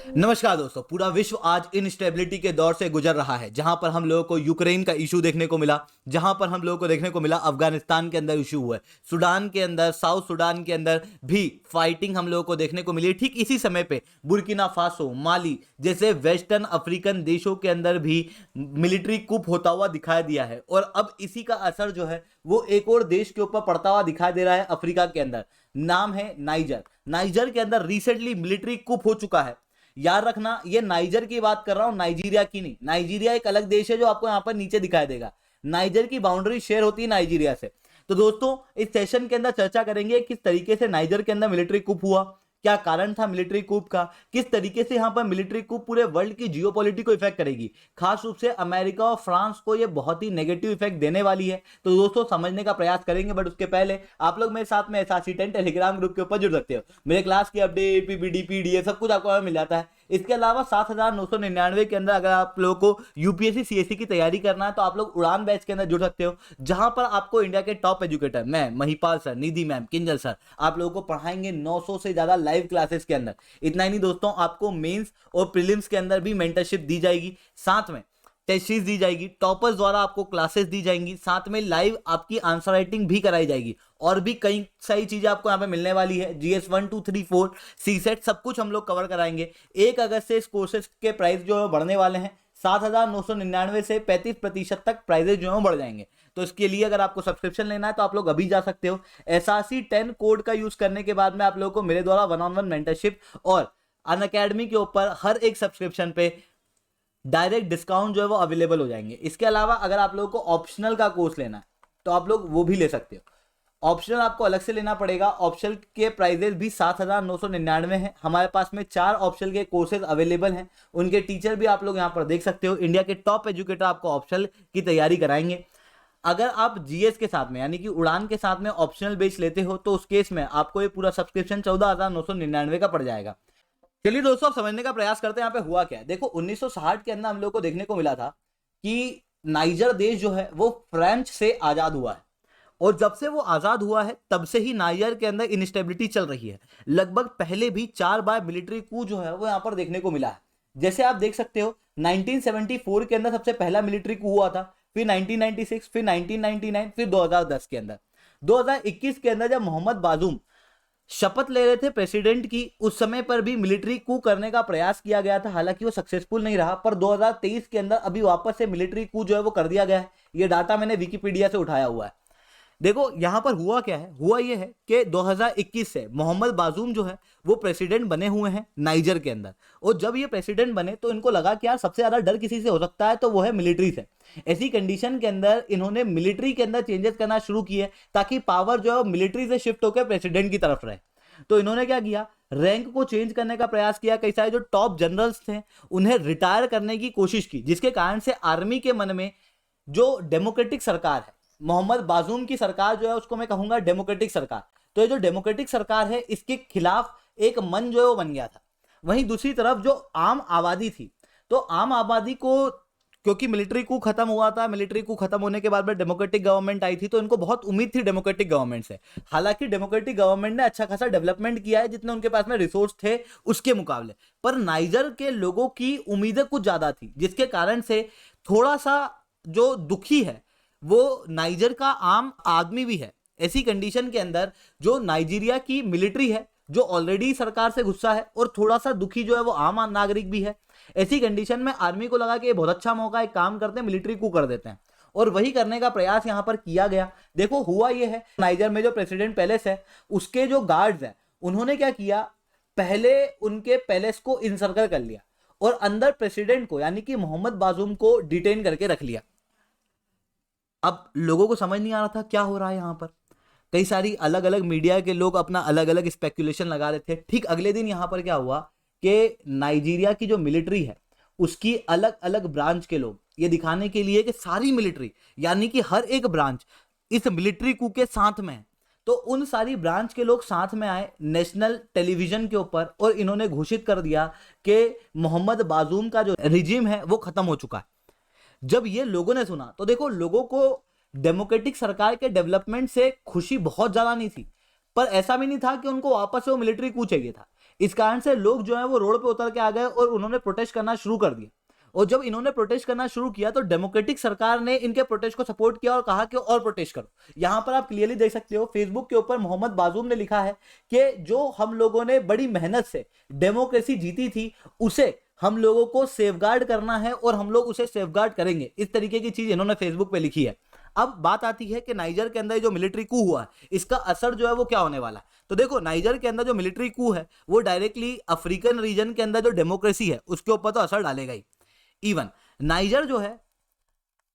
नमस्कार दोस्तों, पूरा विश्व आज इनस्टेबिलिटी के दौर से गुजर रहा है, जहां पर हम लोगों को यूक्रेन का इशू देखने को मिला, जहां पर हम लोगों को देखने को मिला अफगानिस्तान के अंदर इशू हुआ है, सूडान के अंदर, साउथ सूडान के अंदर भी फाइटिंग हम लोगों को देखने को मिली। ठीक इसी समय पे बुर्किना फासो, माली जैसे वेस्टर्न अफ्रीकन देशों के अंदर भी मिलिट्री कूप होता हुआ दिखाई दिया है, और अब इसी का असर जो है वो एक और देश के ऊपर पड़ता हुआ दिखाई दे रहा है अफ्रीका के अंदर। नाम है नाइजर। नाइजर के अंदर रिसेंटली मिलिट्री कूप हो चुका है। याद रखना, ये नाइजर की बात कर रहा हूं, नाइजीरिया की नहीं। नाइजीरिया एक अलग देश है जो आपको यहां पर नीचे दिखाई देगा। नाइजर की बाउंड्री शेयर होती है नाइजीरिया से। तो दोस्तों, इस सेशन के अंदर चर्चा करेंगे किस तरीके से नाइजर के अंदर मिलिट्री कूप हुआ, क्या कारण था मिलिट्री कूप का, किस तरीके से यहां पर मिलिट्री कूप पूरे वर्ल्ड की जियोपॉलिटिक्स को इफेक्ट करेगी, खास रूप से अमेरिका और फ्रांस को ये बहुत ही नेगेटिव इफेक्ट देने वाली है। तो दोस्तों, समझने का प्रयास करेंगे, बट उसके पहले आप लोग मेरे साथ में SRC10 टेलीग्राम ग्रुप के ऊपर जुड़ सकते हो। मेरे क्लास की अपडेट, पीपीटी, पीडीएफ सब कुछ आपको मिल जाता है। इसके अलावा 7,999 के अंदर अगर आप लोगों को यूपीएससी सीएससी की तैयारी करना है तो आप लोग उड़ान बैच के अंदर जुड़ सकते हो, जहां पर आपको इंडिया के टॉप एजुकेटर मैं, महिपाल सर, निधि मैम, किंजल सर आप लोगों को पढ़ाएंगे 900 से ज्यादा लाइव क्लासेस के अंदर। इतना ही नहीं दोस्तों, आपको मेंस और प्रीलिम्स के अंदर भी मेंटरशिप दी जाएगी, साथ में टेस्ट सीरीज दी जाएगी, टॉपर्स द्वारा आपको क्लासेस दी जाएंगी, साथ में लाइव आपकी आंसर राइटिंग भी कराई जाएगी, और भी कई सारी चीजें आपको यहाँ पे मिलने वाली है। GS 1 2 3 4 CSET सब कुछ हम लोग कवर कराएंगे। 1 अगस्त से इस कोर्सेज के प्राइस जो है बढ़ने वाले हैं। 7,999 से 35% तक प्राइजेस जो है बढ़ जाएंगे। तो इसके लिए अगर आपको सब्सक्रिप्शन लेना है तो आप लोग अभी जा सकते हो। SRC10 कोड का यूज करने के बाद में आप लोगों को मेरे द्वारा 1-on-1 मेंटरशिप और अनअकैडमी के ऊपर हर एक सब्सक्रिप्शन पे डायरेक्ट डिस्काउंट जो है वो अवेलेबल हो जाएंगे। इसके अलावा अगर आप लोगों को ऑप्शनल का कोर्स लेना है तो आप लोग वो भी ले सकते हो। ऑप्शनल आपको अलग से लेना पड़ेगा। ऑप्शनल के प्राइजेस भी 7,999 हैं। हमारे पास में 4 ऑप्शनल के कोर्सेज अवेलेबल हैं, उनके टीचर भी आप लोग यहाँ पर देख सकते हो। इंडिया के टॉप एजुकेटर आपको ऑप्शनल की तैयारी कराएंगे। अगर आप जीएस के साथ में यानी कि उड़ान के साथ में ऑप्शनल बेच लेते हो तो उस केस में आपको ये पूरा सब्सक्रिप्शन 14,999 का पड़ जाएगा। चलिए दोस्तों, अब समझने का प्रयास करते हैं यहाँ पे हुआ क्या है। देखो, 1960 के अंदर हम लोग को देखने को मिला था कि नाइजर देश जो है वो फ्रेंच से आजाद हुआ है, और जब से वो आजाद हुआ है तब से ही नाइजर के अंदर इनस्टेबिलिटी चल रही है। लगभग पहले भी 4 बार मिलिट्री कू जो है वो यहाँ पर देखने को मिला है। जैसे आप देख सकते हो, 1974 के अंदर सबसे पहला मिलिट्री कू हुआ था, फिर 1996, फिर 1999, फिर 2010 के अंदर। 2021 के अंदर जब मोहम्मद बाजूम शपथ ले रहे थे प्रेसिडेंट की, उस समय पर भी मिलिट्री कू करने का प्रयास किया गया था, हालांकि वो सक्सेसफुल नहीं रहा। पर 2023 के अंदर अभी वापस से मिलिट्री कू जो है वो कर दिया गया है। ये डाटा मैंने विकिपीडिया से उठाया हुआ है। देखो यहां पर हुआ क्या है, हुआ ये है कि 2021 से मोहम्मद बाजूम जो है वो प्रेसिडेंट बने हुए हैं नाइजर के अंदर, और जब ये प्रेसिडेंट बने तो इनको लगा कि यार सबसे ज्यादा डर किसी से हो सकता है तो वो है मिलिट्री से। ऐसी कंडीशन के अंदर इन्होंने मिलिट्री के अंदर चेंजेस करना शुरू किए ताकि पावर जो है मिलिट्री से शिफ्ट होकर प्रेसिडेंट की तरफ रहे। तो इन्होंने क्या किया, रैंक को चेंज करने का प्रयास किया। कई सारे जो टॉप जनरल्स थे उन्हें रिटायर करने की कोशिश की, जिसके कारण से आर्मी के मन में जो डेमोक्रेटिक सरकार है, मोहम्मद बाजूम की सरकार जो है उसको मैं कहूंगा डेमोक्रेटिक सरकार, तो ये जो डेमोक्रेटिक सरकार है इसके खिलाफ एक मन जो है वो बन गया था। वहीं दूसरी तरफ जो आम आबादी थी, तो आम आबादी को, क्योंकि मिलिट्री कू खत्म हुआ था, मिलिट्री कू खत्म होने के बाद में डेमोक्रेटिक गवर्नमेंट आई थी, तो इनको बहुत उम्मीद थी डेमोक्रेटिक गवर्नमेंट से। हालांकि डेमोक्रेटिक गवर्नमेंट ने अच्छा खासा डेवलपमेंट किया है जितने उनके पास में रिसोर्स थे उसके मुकाबले, पर नाइजर के लोगों की उम्मीदें कुछ ज्यादा थी, जिसके कारण से थोड़ा सा जो दुखी है वो नाइजर का आम आदमी भी है। ऐसी कंडीशन के अंदर जो नाइजीरिया की मिलिट्री है जो ऑलरेडी सरकार से गुस्सा है, और थोड़ा सा दुखी जो है वो आम नागरिक भी है। ऐसी कंडीशन में आर्मी को लगा कि ये बहुत अच्छा मौका है, काम करते हैं मिलिट्री कू कर देते हैं, और वही करने का प्रयास यहां पर किया गया। देखो हुआ ये है, नाइजर में जो प्रेसिडेंट पैलेस है उसके जो गार्ड्स हैं उन्होंने क्या किया, पहले उनके पैलेस को इनसर्कल कर लिया और अंदर प्रेसिडेंट को यानी कि मोहम्मद बाजूम को डिटेन करके रख लिया। अब लोगों को समझ नहीं आ रहा था क्या हो रहा है यहां पर। कई सारी अलग अलग मीडिया के लोग अपना अलग अलग स्पेकुलेशन लगा रहे थे। ठीक अगले दिन यहां पर क्या हुआ कि नाइजीरिया की जो मिलिट्री है उसकी अलग अलग ब्रांच के लोग ये दिखाने के लिए कि सारी मिलिट्री यानी कि हर एक ब्रांच इस मिलिट्री कू के साथ में है, तो उन सारी ब्रांच के लोग साथ में आए नेशनल टेलीविजन के ऊपर, और इन्होंने घोषित कर दिया कि मोहम्मद बाजूम का जो रिजीम है वो खत्म हो चुका है। जब ये लोगों ने सुना तो देखो, लोगों को डेमोक्रेटिक सरकार के डेवलपमेंट से खुशी बहुत ज्यादा नहीं थी, पर ऐसा भी नहीं था कि उनको वापस से वो मिलिट्री कू चाहिए था। इस कारण से लोग जो है वो रोड पे उतर के आ गए और उन्होंने प्रोटेस्ट करना शुरू कर दिया। और जब इन्होंने प्रोटेस्ट करना शुरू किया तो डेमोक्रेटिक सरकार ने इनके प्रोटेस्ट को सपोर्ट किया और कहा कि और प्रोटेस्ट करो। यहां पर आप क्लियरली देख सकते हो, फेसबुक के ऊपर मोहम्मद बाजूम ने लिखा है कि जो हम लोगों ने बड़ी मेहनत से डेमोक्रेसी जीती थी उसे हम लोगों को सेफगार्ड करना है और हम लोग उसे सेफगार्ड करेंगे। इस तरीके की चीज इन्होंने फेसबुक पे लिखी है। अब बात आती है कि नाइजर के अंदर जो मिलिट्री कू हुआ है इसका असर जो है वो क्या होने वाला है। तो देखो, नाइजर के अंदर जो मिलिट्री कू है वो डायरेक्टली अफ्रीकन रीजन के अंदर जो डेमोक्रेसी है उसके ऊपर तो असर डालेगा ही। इवन नाइजर जो है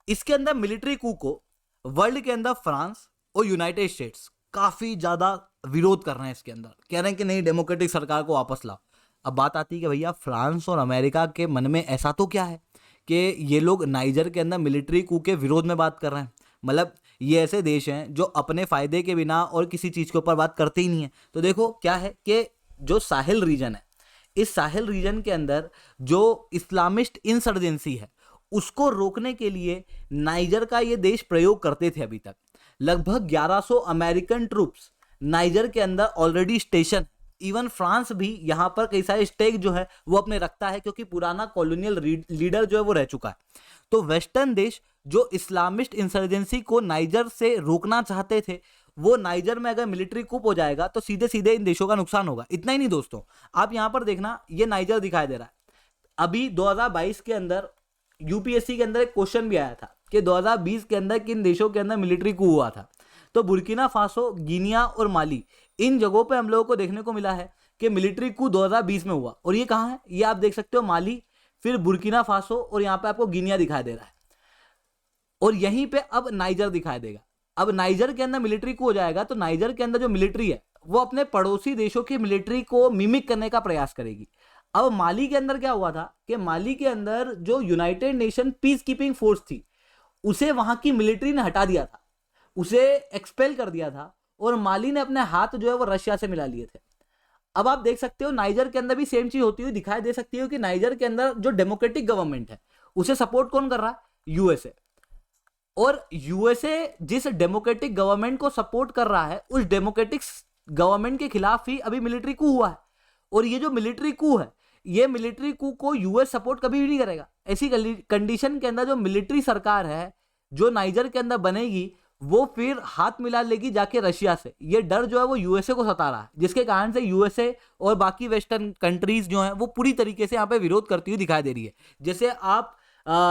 इसके अंदर मिलिट्री कू को वर्ल्ड के अंदर फ्रांस और यूनाइटेड स्टेट्स काफी ज्यादा विरोध कर रहे हैं। इसके अंदर कह रहे हैं कि नहीं, डेमोक्रेटिक सरकार को वापस लाओ। अब बात आती है कि भैया फ्रांस और अमेरिका के मन में ऐसा तो क्या है कि ये लोग नाइजर के अंदर मिलिट्री कू के विरोध में बात कर रहे हैं। मतलब ये ऐसे देश हैं जो अपने फायदे के बिना और किसी चीज के ऊपर बात करते ही नहीं है। तो देखो क्या है कि जो साहिल रीजन है, इस साहिल रीजन के अंदर जो इस्लामिस्ट इंसर्जेंसी है उसको रोकने के लिए नाइजर का ये देश प्रयोग करते थे। अभी तक लगभग 1100 अमेरिकन ट्रूप्स नाइजर के अंदर ऑलरेडी स्टेशन। इवन फ्रांस भी यहां पर कई सारे स्टेक जो है वो अपने रखता है क्योंकि पुराना कॉलोनियल लीडर जो है वो रह चुका है। तो वेस्टर्न देश जो इस्लामिस्ट इंसर्जेंसी को नाइजर से रोकना चाहते थे, वो नाइजर में अगर मिलिट्री कूप हो जाएगा तो सीधे सीधे इन देशों का नुकसान होगा। इतना ही नहीं दोस्तों, आप यहां पर देखना, ये नाइजर दिखाई दे रहा है। अभी 2022 के अंदर यूपीएससी के अंदर एक क्वेश्चन भी आया था कि 2020 के अंदर किन देशों के अंदर मिलिट्री कू हुआ था। तो बुर्किना फासो, गिनिया और माली, इन जगहों पे हम लोगों को देखने को मिला है कि मिलिट्री कू 2020 में हुआ। और ये कहाँ है, ये आप देख सकते हो, माली, फिर बुर्किना फासो और यहाँ पे आपको गिनिया दिखाई दे रहा है। और यहीं पे अब नाइजर दिखाई देगा। अब नाइजर के अंदर मिलिट्री कू हो जाएगा तो नाइजर के अंदर जो मिलिट्री है वो अपने पड़ोसी देशों की मिलिट्री को मिमिक करने का प्रयास करेगी। अब माली के अंदर क्या हुआ था कि माली के अंदर जो United nation peace keeping force थी उसे वहां की मिलिट्री ने हटा दिया था, उसे एक्सपेल कर दिया था और माली ने अपने हाथ जो है वो रशिया से मिला लिए थे। अब आप देख सकते हो नाइजर के अंदर भी सेम चीज होती हुई दिखाई दे सकती है कि नाइजर के अंदर जो डेमोक्रेटिक गवर्नमेंट है उसे सपोर्ट कौन कर रहा है, यूएसए। और यूएसए जिस डेमोक्रेटिक गवर्नमेंट को सपोर्ट कर रहा है उस डेमोक्रेटिक गवर्नमेंट के खिलाफ ही अभी मिलिट्री कू हुआ है। और ये जो मिलिट्री कू है, ये मिलिट्री कू को यूएस सपोर्ट कभी भी नहीं करेगा। ऐसी कंडीशन के अंदर जो मिलिट्री सरकार है जो नाइजर के अंदर बनेगी वो फिर हाथ मिला लेगी जाके रशिया से। ये डर जो है वो यूएसए को सता रहा है, जिसके कारण से यूएसए और बाकी वेस्टर्न कंट्रीज जो हैं वो पूरी तरीके से यहाँ पे विरोध करती हुई दिखाई दे रही है। जैसे आप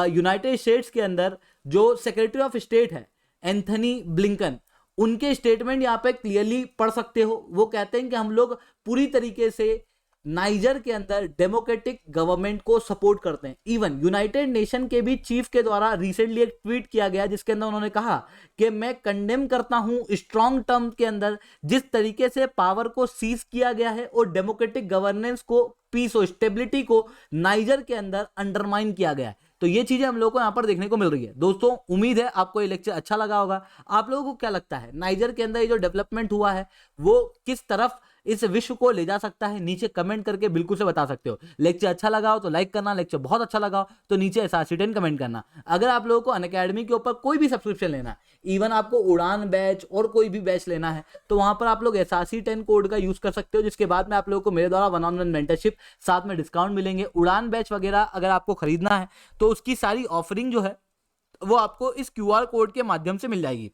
यूनाइटेड स्टेट्स के अंदर जो सेक्रेटरी ऑफ स्टेट है एंथनी ब्लिंकन, उनके स्टेटमेंट यहाँ पे क्लियरली पढ़ सकते हो। वो कहते हैं कि हम लोग पूरी तरीके से नाइजर के अंदर डेमोक्रेटिक गवर्नमेंट को सपोर्ट करते हैं। इवन यूनाइटेड नेशन के भी चीफ के द्वारा रिसेंटली एक ट्वीट किया गया जिसके अंदर उन्होंने कहा कि मैं कंडेम करता हूं स्ट्रॉन्ग टर्म के अंदर जिस तरीके से पावर को सीज किया गया है और डेमोक्रेटिक गवर्नेंस को, पीस और स्टेबिलिटी को नाइजर के अंदर अंडरमाइन किया गया है। तो ये चीजें हम लोगों को यहाँ पर देखने को मिल रही है। दोस्तों उम्मीद है आपको ये लेक्चर अच्छा लगा होगा। आप लोगों को क्या लगता है नाइजर के अंदर ये जो डेवलपमेंट हुआ है वो किस तरफ इस विश्व को ले जा सकता है, नीचे कमेंट करके बिल्कुल से बता सकते हो। लेक्चर अच्छा लगा हो तो लाइक करना, लेक्चर बहुत अच्छा लगा हो तो नीचे SRC10 कमेंट करना। अगर आप लोगों को अनअकैडमी के ऊपर कोई भी सब्सक्रिप्शन लेना है, इवन आपको उड़ान बैच और कोई भी बैच लेना है, तो वहां पर आप लोग SRC10 कोड का यूज कर सकते हो, जिसके बाद में आप लोगों को मेरे द्वारा 1-on-1 मेंटरशिप साथ में डिस्काउंट मिलेंगे। उड़ान बैच वगैरह अगर आपको खरीदना है तो उसकी सारी ऑफरिंग जो है वो आपको इस QR कोड के माध्यम से मिल जाएगी।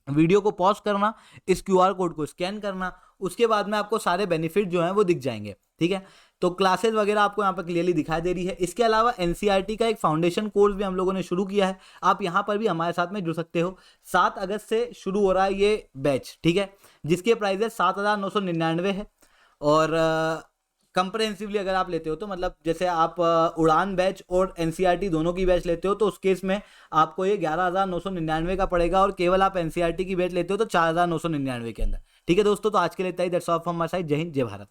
वीडियो को पॉज करना, इस QR कोड को स्कैन करना, उसके बाद में आपको सारे बेनिफिट जो हैं वो दिख जाएंगे। ठीक है, तो क्लासेस वगैरह आपको यहाँ पर क्लियरली दिखाई दे रही है। इसके अलावा NCERT का एक फाउंडेशन कोर्स भी हम लोगों ने शुरू किया है, आप यहाँ पर भी हमारे साथ में जुड़ सकते हो। 7 अगस्त से शुरू हो रहा है ये बैच, ठीक है, जिसके प्राइस है 7,999 है। और कंप्रहेंसिवली अगर आप लेते हो तो मतलब जैसे आप उड़ान बैच और NCERT दोनों की बैच लेते हो तो उस केस में आपको ये 11,999 का पड़ेगा। और केवल आप NCERT की बैच लेते हो तो 4,999 के अंदर। ठीक है दोस्तों, तो आज के लिए इतना ही। That's all from my side. जय हिंद, जय भारत।